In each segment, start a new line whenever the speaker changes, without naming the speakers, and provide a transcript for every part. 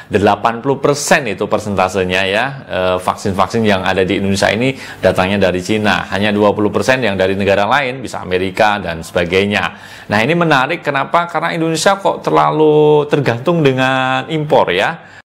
80% itu persentasenya ya. Vaksin-vaksin yang ada di Indonesia ini datangnya dari Cina. Hanya 20% yang dari negara lain, bisa Amerika dan sebagainya. Nah, ini menarik kenapa? Karena Indonesia kok terlalu tergantung dengan impor ya.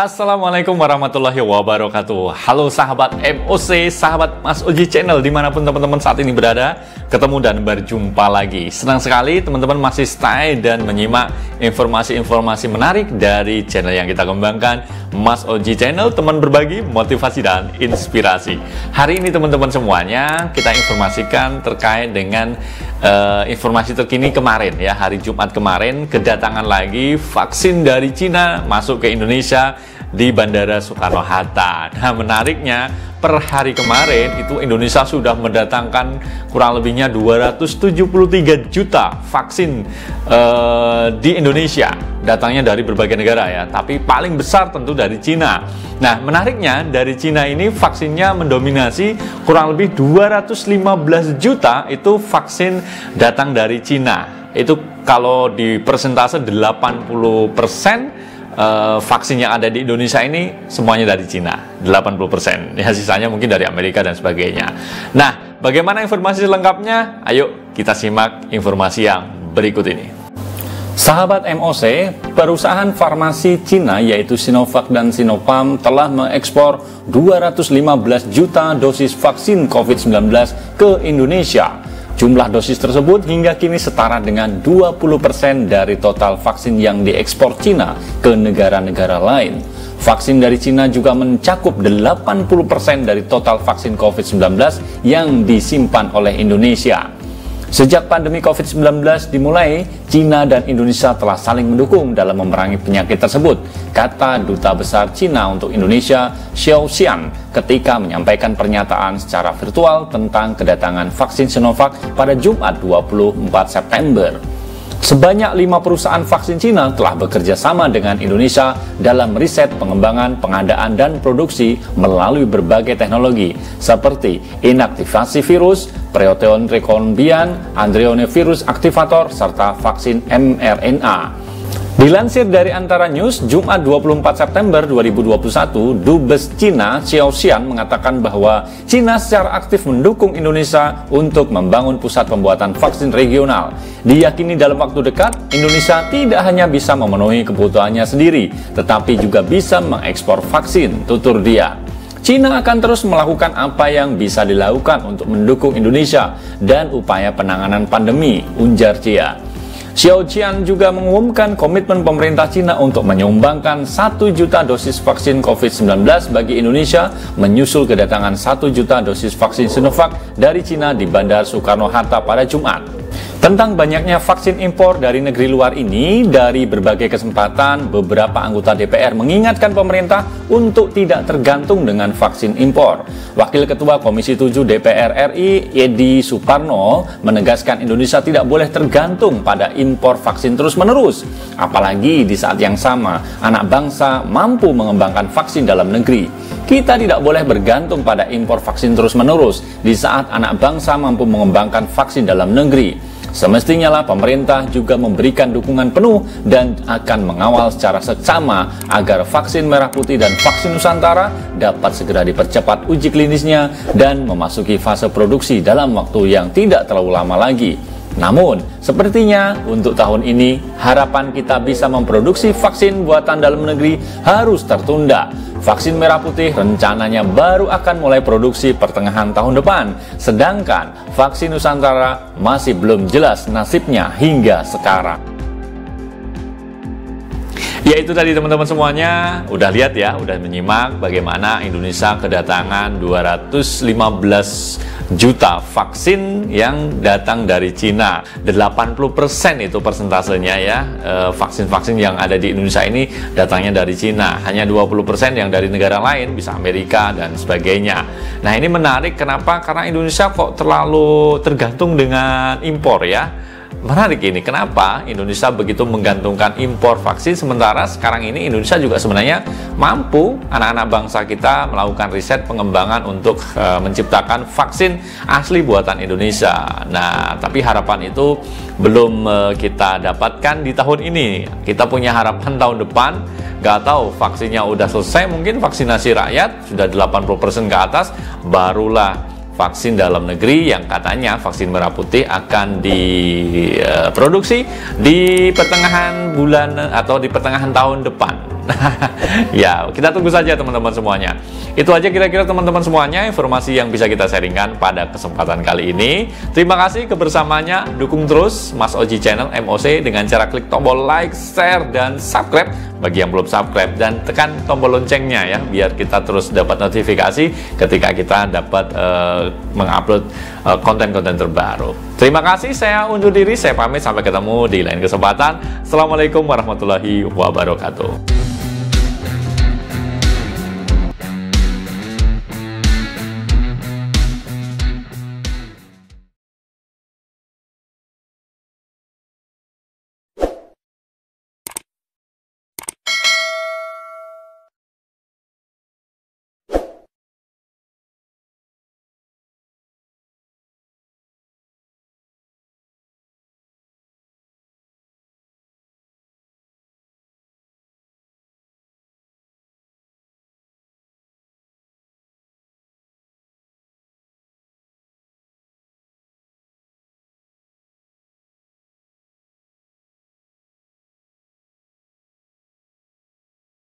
Assalamualaikum warahmatullahi wabarakatuh. Halo sahabat MOC, sahabat Mas Oji Channel dimanapun teman-teman saat ini berada, ketemu dan berjumpa lagi. Senang sekali teman-teman masih stay dan menyimak informasi-informasi menarik dari channel yang kita kembangkan, Mas Oji Channel, teman berbagi motivasi dan inspirasi. Hari ini teman-teman semuanya kita informasikan terkait dengan informasi terkini kemarin ya, hari Jumat kemarin kedatangan lagi vaksin dari Cina masuk ke Indonesia di Bandara Soekarno-Hatta. Nah, menariknya per hari kemarin itu Indonesia sudah mendatangkan kurang lebihnya 273 juta vaksin di Indonesia. Datangnya dari berbagai negara ya, tapi paling besar tentu dari Cina. Nah, menariknya dari Cina ini vaksinnya mendominasi, kurang lebih 215 juta itu vaksin datang dari Cina. Itu kalau di persentase 80% vaksin yang ada di Indonesia ini semuanya dari Cina, 80%. Ya, sisanya mungkin dari Amerika dan sebagainya. Nah, bagaimana informasi lengkapnya? Ayo kita simak informasi yang berikut ini. Sahabat MOC, perusahaan farmasi Cina yaitu Sinovac dan Sinopharm telah mengekspor 215 juta dosis vaksin COVID-19 ke Indonesia. Jumlah dosis tersebut hingga kini setara dengan 20% dari total vaksin yang diekspor Cina ke negara-negara lain. Vaksin dari Cina juga mencakup 80% dari total vaksin COVID-19 yang disimpan oleh Indonesia. Sejak pandemi COVID-19 dimulai, Cina dan Indonesia telah saling mendukung dalam memerangi penyakit tersebut, kata Duta Besar Cina untuk Indonesia, Xiao Xian, ketika menyampaikan pernyataan secara virtual tentang kedatangan vaksin Sinovac pada Jumat 24 September. Sebanyak 5 perusahaan vaksin Cina telah bekerja sama dengan Indonesia dalam riset, pengembangan, pengadaan, dan produksi melalui berbagai teknologi seperti inaktivasi virus, protein rekombinan, adenovirus aktivator, serta vaksin mRNA. Dilansir dari Antara News, Jumat 24 September 2021, Dubes Cina Xiao Xian mengatakan bahwa Cina secara aktif mendukung Indonesia untuk membangun pusat pembuatan vaksin regional. Diyakini dalam waktu dekat, Indonesia tidak hanya bisa memenuhi kebutuhannya sendiri, tetapi juga bisa mengekspor vaksin, tutur dia. Cina akan terus melakukan apa yang bisa dilakukan untuk mendukung Indonesia dan upaya penanganan pandemi, ujar Cia. Xiao Qian juga mengumumkan komitmen pemerintah Cina untuk menyumbangkan 1 juta dosis vaksin COVID-19 bagi Indonesia, menyusul kedatangan 1 juta dosis vaksin Sinovac dari Cina di Bandara Soekarno-Hatta pada Jumat. Tentang banyaknya vaksin impor dari negeri luar ini, dari berbagai kesempatan, beberapa anggota DPR mengingatkan pemerintah untuk tidak tergantung dengan vaksin impor. Wakil Ketua Komisi 7 DPR RI, Edi Suparno, menegaskan Indonesia tidak boleh tergantung pada impor vaksin terus-menerus. Apalagi di saat yang sama, anak bangsa mampu mengembangkan vaksin dalam negeri. Kita tidak boleh bergantung pada impor vaksin terus-menerus di saat anak bangsa mampu mengembangkan vaksin dalam negeri. Semestinya lah pemerintah juga memberikan dukungan penuh dan akan mengawal secara seksama agar vaksin merah putih dan vaksin Nusantara dapat segera dipercepat uji klinisnya dan memasuki fase produksi dalam waktu yang tidak terlalu lama lagi. Namun, sepertinya untuk tahun ini harapan kita bisa memproduksi vaksin buatan dalam negeri harus tertunda. Vaksin merah putih rencananya baru akan mulai produksi pertengahan tahun depan, sedangkan vaksin Nusantara masih belum jelas nasibnya hingga sekarang. Ya, itu tadi teman-teman semuanya, udah lihat ya, udah menyimak bagaimana Indonesia kedatangan 215 juta vaksin yang datang dari Cina. 80% itu persentasenya ya, vaksin-vaksin yang ada di Indonesia ini datangnya dari Cina. Hanya 20% yang dari negara lain, bisa Amerika dan sebagainya. Nah, ini menarik kenapa? Karena Indonesia kok terlalu tergantung dengan impor ya. menarik ini, kenapa Indonesia begitu menggantungkan impor vaksin, sementara sekarang ini Indonesia juga sebenarnya mampu, anak-anak bangsa kita melakukan riset pengembangan untuk menciptakan vaksin asli buatan Indonesia. Nah, tapi harapan itu belum kita dapatkan di tahun ini. Kita punya harapan tahun depan, nggak tahu vaksinnya udah selesai, mungkin vaksinasi rakyat sudah 80% ke atas, barulah vaksin dalam negeri yang katanya vaksin merah putih akan diproduksi di pertengahan bulan atau di pertengahan tahun depan. Ya, kita tunggu saja teman-teman semuanya. Itu aja kira-kira teman-teman semuanya informasi yang bisa kita sharingkan pada kesempatan kali ini. Terima kasih kebersamaannya. Dukung terus Mas Oji Channel MOC dengan cara klik tombol like, share, dan subscribe bagi yang belum subscribe, dan tekan tombol loncengnya ya, biar kita terus dapat notifikasi ketika kita dapat mengupload konten-konten terbaru. Terima kasih, saya undur diri, saya pamit, sampai ketemu di lain kesempatan. Assalamualaikum warahmatullahi wabarakatuh.